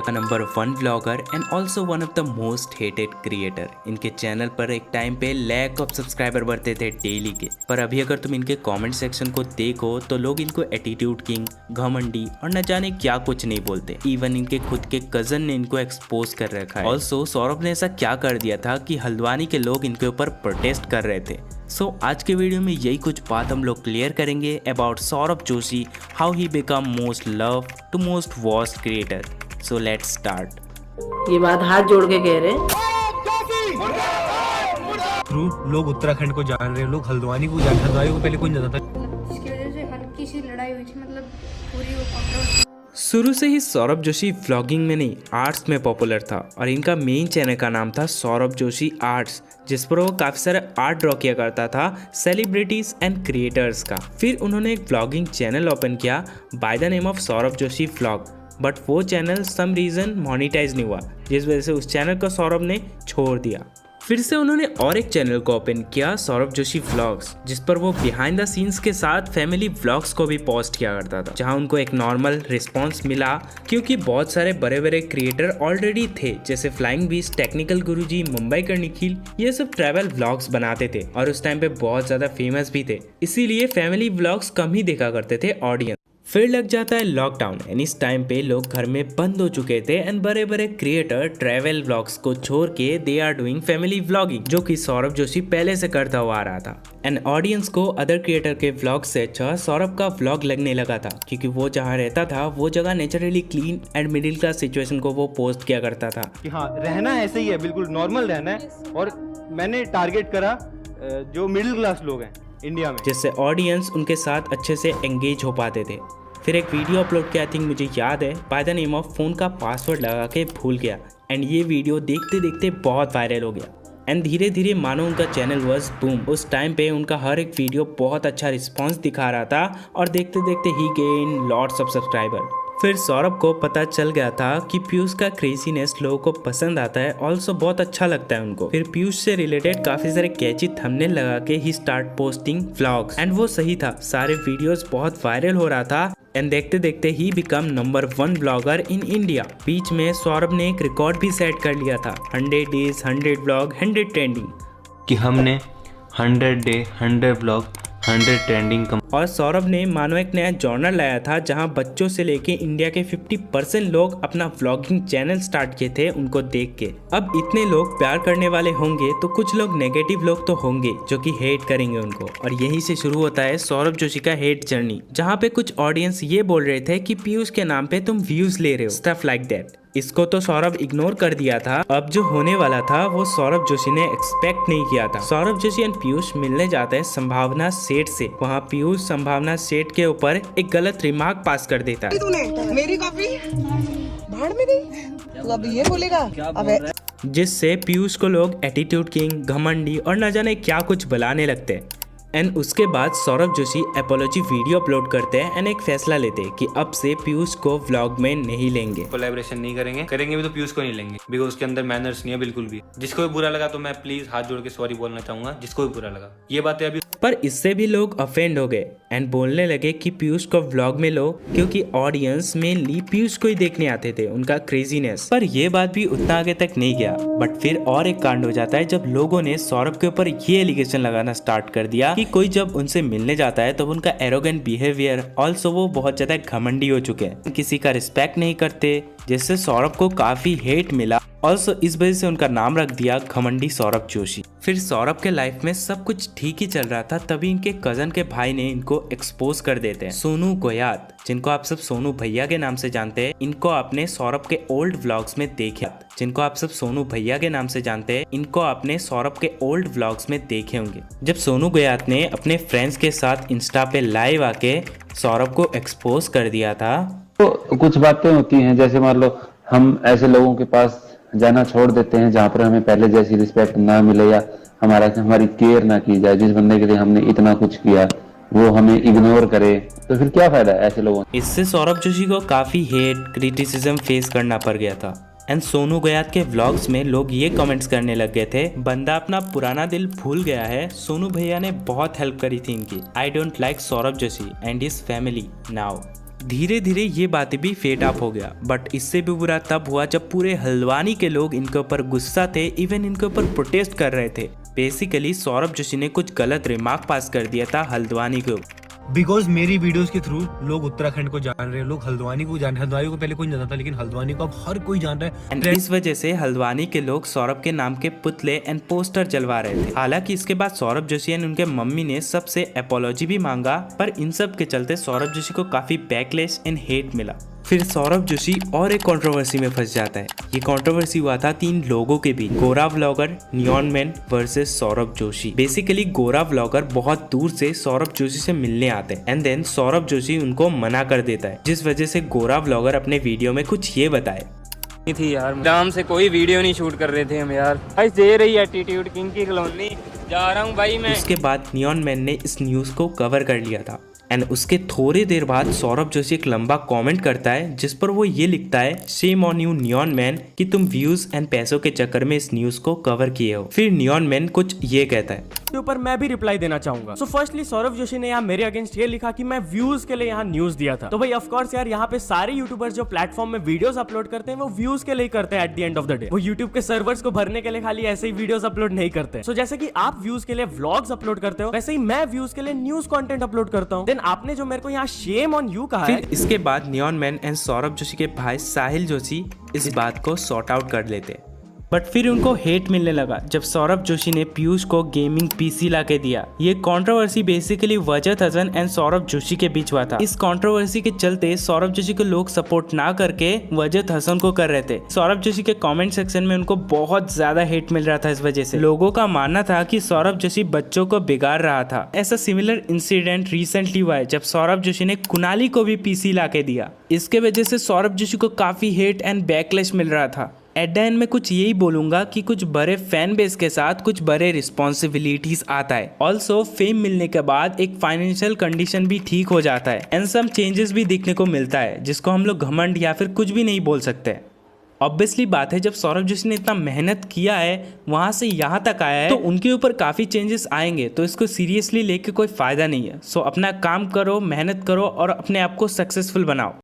का number 1 vlogger and also one of the most hated creator. इनके channel पर एक टाइम पे लैक ऑफ सब्सक्राइबर बढ़ते थे डेली के, पर अभी अगर तुम इनके कमेंट सेक्शन को देखो तो लोग इनको एटीट्यूड किंग, घमंडी और न जाने क्या कुछ नहीं बोलते। इवन इनके खुद के कजन ने इनको एक्सपोज कर रखा है। ऑल्सो सौरभ ने ऐसा क्या कर दिया था कि हल्द्वानी के लोग इनके ऊपर प्रोटेस्ट कर रहे थे। सो आज के वीडियो में यही कुछ बात हम लोग क्लियर करेंगे about Saurabh Joshi, how he become most love to most worst creator. So let's start. ये बात हाथ जोड़ के कह रहे हैं। थ्रू लोग उत्तराखंड को जान रहे हैं, लोग हल्द्वानी को जान, हल्द्वानी को पहले कोई नहीं जानता था। इसकी वजह से हल्की सी लड़ाई हुई थी, मतलब पूरी वो कंट्रोल। शुरू से ही सौरभ जोशी व्लॉगिंग में नहीं आर्ट्स में पॉपुलर था और इनका मेन चैनल का नाम था सौरभ जोशी आर्ट्स, जिस पर वो काफी सारे आर्ट ड्रॉ किया करता था सेलिब्रिटीज एंड क्रिएटर्स का। फिर उन्होंने एक व्लॉगिंग चैनल ओपन किया by the name of Saurabh Joshi vlog, but वो चैनल सम रीज़न मोनिटाइज नहीं हुआ, जिस वजह से उस चैनल को सौरभ ने छोड़ दिया। फिर से उन्होंने और एक चैनल को ओपन किया सौरभ जोशी व्लॉग्स, जिस पर वो बिहाइंड द सीन्स के साथ फैमिली व्लॉग्स को भी पोस्ट किया करता था, जहां उनको एक नॉर्मल रिस्पांस मिला क्योंकि बहुत सारे बड़े बड़े क्रिएटर ऑलरेडी थे, जैसे फ्लाइंग बीस्ट, टेक्निकल गुरुजी, मुंबई का निखिल, ये सब ट्रैवल व्लॉग्स बनाते थे और उस टाइम पे बहुत ज्यादा फेमस भी थे, इसीलिए फैमिली व्लॉग्स कम ही देखा करते थे ऑडियंस। फिर लग जाता है लॉकडाउन एंड इस टाइम पे लोग घर में बंद हो चुके थे एंड बड़े बड़े क्रिएटर ट्रैवल व्लॉग्स को छोड़ के they are doing family vlogging, जो कि सौरभ जोशी पहले से करता हुआ आ रहा था। एंड ऑडियंस को अदर क्रिएटर के व्लॉग से अच्छा सौरभ का व्लॉग लगने लगा था, क्योंकि वो जहाँ रहता था वो जगह naturally clean and middle class situation को वो पोस्ट किया करता था कि हाँ रहना ऐसे ही है, बिल्कुल नॉर्मल रहना है। और मैंने टारगेट करा जो मिडिल क्लास लोग हैं इंडिया में, जिससे ऑडियंस उनके साथ अच्छे से एंगेज हो पाते थे। फिर एक वीडियो अपलोड किया, आई थिंक मुझे याद है, by the name of phone का पासवर्ड लगा के भूल गया एंड ये वीडियो देखते देखते बहुत वायरल हो गया एंड धीरे धीरे मानो उनका चैनल वाज बूम। उस टाइम पे उनका हर एक वीडियो बहुत अच्छा रिस्पॉन्स दिखा रहा था और देखते देखते ही गेन लॉट्स ऑफ सब्सक्राइबर। फिर सौरभ को पता चल गया था कि पीयूष का क्रेजीनेस लोगों को पसंद आता है, ऑल्सो बहुत अच्छा लगता है उनको। फिर पीयूष से रिलेटेड काफी सारे कैची थंबनेल लगा के ही स्टार्ट पोस्टिंग व्लॉग्स एंड वो सही था, सारे वीडियोस बहुत वायरल हो रहा था एंड देखते देखते ही become number 1 blogger in India. बीच में सौरभ ने एक रिकॉर्ड भी सेट कर लिया था, 100 डेज 100 ब्लॉग 100 ट्रेंडिंग, कि हमने 100 डे 100 ब्लॉग 100 ट्रेंडिंग और सौरभ ने मानो एक नया जॉनर लाया था जहां बच्चों से लेके इंडिया के 50% लोग अपना व्लॉगिंग चैनल स्टार्ट किए थे उनको देख के। अब इतने लोग प्यार करने वाले होंगे तो कुछ लोग नेगेटिव लोग तो होंगे जो कि हेट करेंगे उनको, और यहीं से शुरू होता है सौरभ जोशी का हेट जर्नी, जहां पे कुछ ऑडियंस ये बोल रहे थे कि पीयूष के नाम पे तुम व्यूज ले रहे हो, स्टफ लाइक दैट। इसको तो सौरभ इग्नोर कर दिया था। अब जो होने वाला था वो सौरभ जोशी ने एक्सपेक्ट नहीं किया था। सौरभ जोशी एंड पीयूष मिलने जाते हैं संभावना सेठ से। वहाँ पीयूष संभावना सेठ के ऊपर एक गलत रिमार्क पास कर देता है। तूने मेरी कॉफी भाड़ में गई, तो अब ये बोलेगा अब, जिससे पीयूष को लोग एटीट्यूड किंग, घमंडी और न जाने क्या कुछ बुलाने लगते हैं। एंड उसके बाद Saurabh Joshi apiology video upload करते हैं एंड एक फैसला लेते हैं कि अब से पीयूष को व्लॉग में नहीं लेंगे, कोलैबोरेशन नहीं करेंगे, करेंगे भी तो पीयूष को नहीं लेंगे, बिकॉज उसके अंदर मैनर्स नहीं है बिल्कुल भी। जिसको भी बुरा लगा तो मैं प्लीज हाथ जोड़ के सॉरी बोलना चाहूंगा, जिसको भी बुरा लगा। ये बातें अभी पर इससे भी लोग अफेंड हो गए एंड बोलने लगे कि पीयूष को व्लॉग में लो, क्योंकि ऑडियंस मेनली पीयूष को ही देखने आते थे, उनका क्रेजीनेस। पर ये बात भी उतना आगे तक नहीं गया, बट फिर और एक कांड हो जाता है जब लोगों ने सौरभ के ऊपर ये एलिगेशन लगाना स्टार्ट कर दिया कि कोई जब उनसे मिलने जाता है तब उनका एरोगेंट बिहेवियर, ऑल्सो वो बहुत ज्यादा घमंडी हो चुके हैं, किसी का रिस्पेक्ट नहीं करते, जिससे सौरभ को काफी हेट मिला। ऑल्सो इस वजह से उनका नाम रख दिया घमंडी सौरभ जोशी। फिर सौरभ के लाइफ में सब कुछ ठीक ही चल रहा था, तभी इनके कजन के भाई ने इनको एक्सपोज कर देते हैं। सोनू गोयात, जिनको आप सब सोनू भैया के नाम से जानते हैं, इनको आपने सौरभ के ओल्ड व्लॉग्स में देखे जिनको आप सब सोनू भैया के नाम से जानते हैं, इनको आपने सौरभ के ओल्ड व्लॉग्स में देखे होंगे। जब सोनू गोयात ने अपने फ्रेंड्स के साथ इंस्टा पे लाइव आके सौरभ को एक्सपोज कर दिया था, तो कुछ बातें होती हैं, जैसे मान लो हम ऐसे लोगों के पास जाना छोड़ देते हैं जहाँ पर हमें पहले जैसी रिस्पेक्ट ना मिले या हमारी केयर ना की जाए। जिस बंदे के लिए हमने इतना कुछ किया वो हमें इग्नोर करे, तो फिर क्या फायदा है ऐसे लोगों। इससे सौरभ जोशी को काफी हेट, क्रिटिसिज्म फेस करना पड़ गया था। एंड सोनू गोयात के व्लॉग्स में लोग ये कमेंट्स करने लग गए थे, बंदा अपना पुराना दिल भूल गया है, सोनू भैया ने बहुत हेल्प करी थी इनकी। I don't like Saurabh Joshi and his family now. धीरे धीरे ये बातें भी फेड अप हो गया, बट इससे भी बुरा तब हुआ जब पूरे हल्द्वानी के लोग इनके ऊपर गुस्सा थे, इवन इनके ऊपर प्रोटेस्ट कर रहे थे। बेसिकली सौरभ जोशी ने कुछ गलत रिमार्क पास कर दिया था हल्द्वानी के ऊपर। बिकॉज मेरी वीडियोस के थ्रू लोग उत्तराखंड को जान रहे हैं, लोग हल्द्वानी को जान रहे हैं। हल्द्वानी को पहले कोई नहीं जानता था, लेकिन हल्द्वानी को अब हर कोई जान रहा है। एंड इस वजह से हल्द्वानी के लोग सौरभ के नाम के पुतले एंड पोस्टर जलवा रहे थे। हालांकि इसके बाद सौरभ जोशी एंड उनके मम्मी ने सबसे अपॉलॉजी भी मांगा, पर इन सब के चलते सौरभ जोशी को काफी बैकलैश एंड हेट मिला। फिर सौरभ जोशी और एक कंट्रोवर्सी में फंस जाता है। ये कंट्रोवर्सी हुआ था 3 लोगों के बीच, गोरा vlogger, neon man versus Saurabh Joshi. Basically गोरा व्लॉगर बहुत दूर से सौरभ जोशी से मिलने आते हैं एंड देन सौरभ जोशी उनको मना कर देता है, जिस वजह से गोरा व्लॉगर अपने वीडियो में कुछ ये बताए। थी यार, दाम से कोई वीडियो नहीं शूट कर रहे थे हम यार। भाई दे रही एटीट्यूड किंग की कॉलोनी, जा रहा हूँ भाई मैं। उसके बाद नियॉन मैन ने इस न्यूज को कवर कर लिया था एंड उसके थोड़ी देर बाद सौरभ जोशी एक लंबा कमेंट करता है, जिस पर वो ये लिखता है, shame on you neon man कि तुम व्यूज एंड पैसों के चक्कर में इस न्यूज को कवर किए हो। फिर नियॉन मैन कुछ ये कहता है, के ऊपर मैं भी रिप्लाई देना चाहूंगा। सो फर्स्टली सौरभ जोशी ने यहाँ मेरे अगेंस्ट ये लिखा कि मैं व्यूज के लिए यहाँ न्यूज दिया था। तो भाई ऑफ कोर्स यार, यहाँ पे सारे यूट्यूबर्स जो प्लेटफॉर्म में वीडियोस अपलोड करते हैं वो व्यूज के लिए करते हैं। At the end of the day वो यूट्यूब के सर्वर्स को भरने के लिए खाली ऐसे ही वीडियोस अपलोड नहीं करते। सो जैसे कि आप व्यूज के लिए व्लॉग्स अपलोड करते हो, वैसे ही मैं व्यूज के लिए न्यूज कंटेंट अपलोड करता हूँ। देन आपने जो मेरे को यहाँ शेम ऑन यू कहा है। फिर इसके बाद neon man and Saurabh Joshi के भाई साहिल जोशी इस बात को सॉर्ट आउट कर लेते, बट फिर उनको हेट मिलने लगा जब सौरभ जोशी ने पीयूष को गेमिंग पीसी ला के दिया। ये controversy basically Wajad Hasan and Saurabh Joshi के बीच हुआ था। इस कंट्रोवर्सी के चलते सौरभ जोशी को लोग सपोर्ट ना करके वजद हसन को कर रहे थे। सौरभ जोशी के कमेंट सेक्शन में उनको बहुत ज्यादा हेट मिल रहा था। इस वजह से लोगों का मानना था कि सौरभ जोशी बच्चों को बिगाड़ रहा था। ऐसा सिमिलर इंसिडेंट रिसेंटली हुआ है जब सौरभ जोशी ने कुणाली को भी पीसी ला के दिया। इसके वजह से सौरभ जोशी को काफी हेट एंड बैकलैश मिल रहा था। एट द एंड में कुछ यही बोलूंगा कि कुछ बड़े फैन बेस के साथ कुछ बड़े रिस्पॉन्सिबिलिटीज आता है। ऑल्सो फेम मिलने के बाद एक फाइनेंशियल कंडीशन भी ठीक हो जाता है एंड सम चेंजेस भी दिखने को मिलता है, जिसको हम लोग घमंड या फिर कुछ भी नहीं बोल सकते। ऑब्वियसली बात है, जब सौरभ जोशी ने इतना मेहनत किया है, वहां से यहाँ तक आया है, तो उनके ऊपर काफी चेंजेस आएंगे, तो इसको सीरियसली लेके कोई फायदा नहीं है। सो अपना काम करो, मेहनत करो और अपने आप को सक्सेसफुल बनाओ।